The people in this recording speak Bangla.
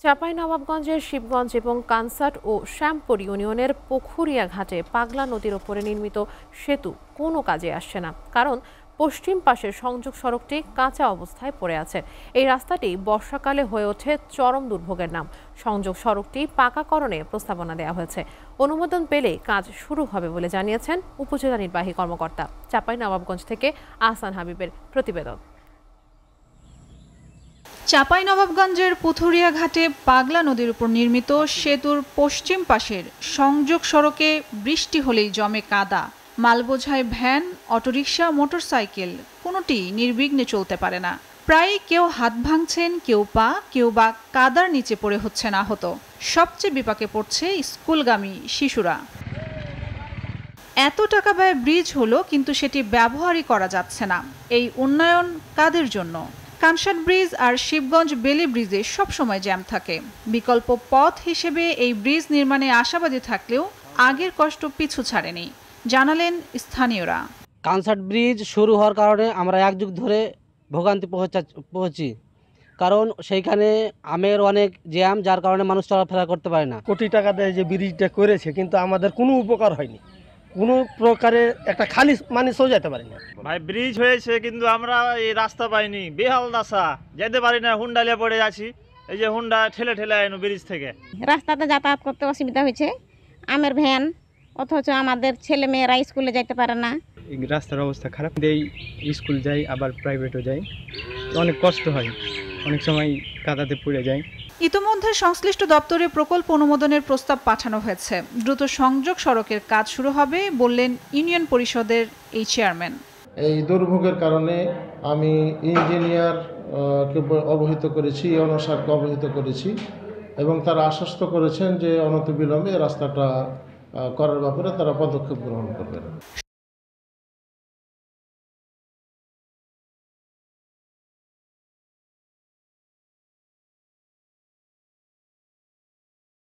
চাঁপাইনবাবগঞ্জের শিবগঞ্জ এবং কানসাট ও শ্যামপুর ইউনিয়নের পুখুরিয়া ঘাটে পাগলা নদীর ওপরে নির্মিত সেতু কোনো কাজে আসছে না, কারণ পশ্চিম পাশের সংযোগ সড়কটি কাঁচা অবস্থায় পড়ে আছে। এই রাস্তাটি বর্ষাকালে হয়ে ওঠে চরম দুর্ভোগের নাম। সংযোগ সড়কটি পাকাকরণে প্রস্তাবনা দেওয়া হয়েছে, অনুমোদন পেলে কাজ শুরু হবে বলে জানিয়েছেন উপজেলা নির্বাহী কর্মকর্তা। চাঁপাইনবাবগঞ্জ থেকে আহসান হাবিবের প্রতিবেদন। চাঁপাইনবাবগঞ্জের পুথুরিয়া ঘাটে পাগলা নদীর উপর নির্মিত সেতুর পশ্চিম পাশের সংযোগ সড়কে বৃষ্টি হলেই জমে কাদা। মালবোঝাই ভ্যান, অটোরিকশা, মোটরসাইকেল কোনোটি নির্বিঘ্নে চলতে পারে না। প্রায় কেউ হাত ভাঙছেন, কেউ পা, কেউ বা কাদার নিচে পড়ে হচ্ছেন আহত। সবচেয়ে বিপাকে পড়ছে স্কুলগামী শিশুরা। এত টাকা ব্যয়ে ব্রিজ হলো, কিন্তু সেটি ব্যবহারই করা যাচ্ছে না। এই উন্নয়ন কাদের জন্য? কানসাট ব্রিজ আর শিবগঞ্জ বেলি ব্রিজে সবসময় জ্যাম থাকে। বিকল্প পথ হিসেবে এই ব্রিজ নির্মাণে আশাবাদী থাকলেও আগের কষ্ট পিছু ছাড়েনি, জানালেন স্থানীয়রা। কানসাট ব্রিজ শুরু হওয়ার কারণে আমরা এক যুগ ধরে ভোগান্তি পৌঁছি, কারণ সেইখানে আমের অনেক জ্যাম, যার কারণে মানুষ চলাফেরা করতে পারে না। কোটি টাকা দিয়ে যে ব্রিজটা করেছে, কিন্তু আমাদের কোনো উপকার হয়নি, কোনো প্রকারের একটা খালি মানুষও যেতে পারি না। ভাই ব্রিজ হয়েছে, কিন্তু আমরা এই রাস্তা পাইনি, বেহাল দশা, যেতে পারি না, হুন্ডা নিয়ে পড়ে আছি। এই যে হুন্ডা ঠেলে ঠেলে আইনো ব্রিজ থেকে। রাস্তাতে যাতায়াত করতে অসুবিধা হয়েছে, আমের ভ্যান, অথচ আমাদের ছেলে মেয়েরা স্কুলে যেতে পারে না। এই রাস্তার অবস্থা খারাপ, এই স্কুল যাই আবার প্রাইভেটও যাই, অনেক কষ্ট হয়, অনেক সময় কাদাতে পড়ে যায়। ইতোমধ্যে সংশ্লিষ্ট দপ্তরে প্রকল্প অনুমোদনের প্রস্তাব পাঠানো হয়েছে। দ্রুত সংযোগ সড়কের কাজ শুরু হবে বললেন ইউনিয়ন পরিষদের এই চেয়ারম্যান। এই দুর্ভোগের কারণে আমি ইঞ্জিনিয়ারকে অবহিত করেছি, অনসারকে অবহিত করেছি, এবং তারা আশ্বস্ত করেছেন যে অনতিবিলম্বে রাস্তাটা করার ব্যাপারে তারা পদক্ষেপ গ্রহণ করবেন।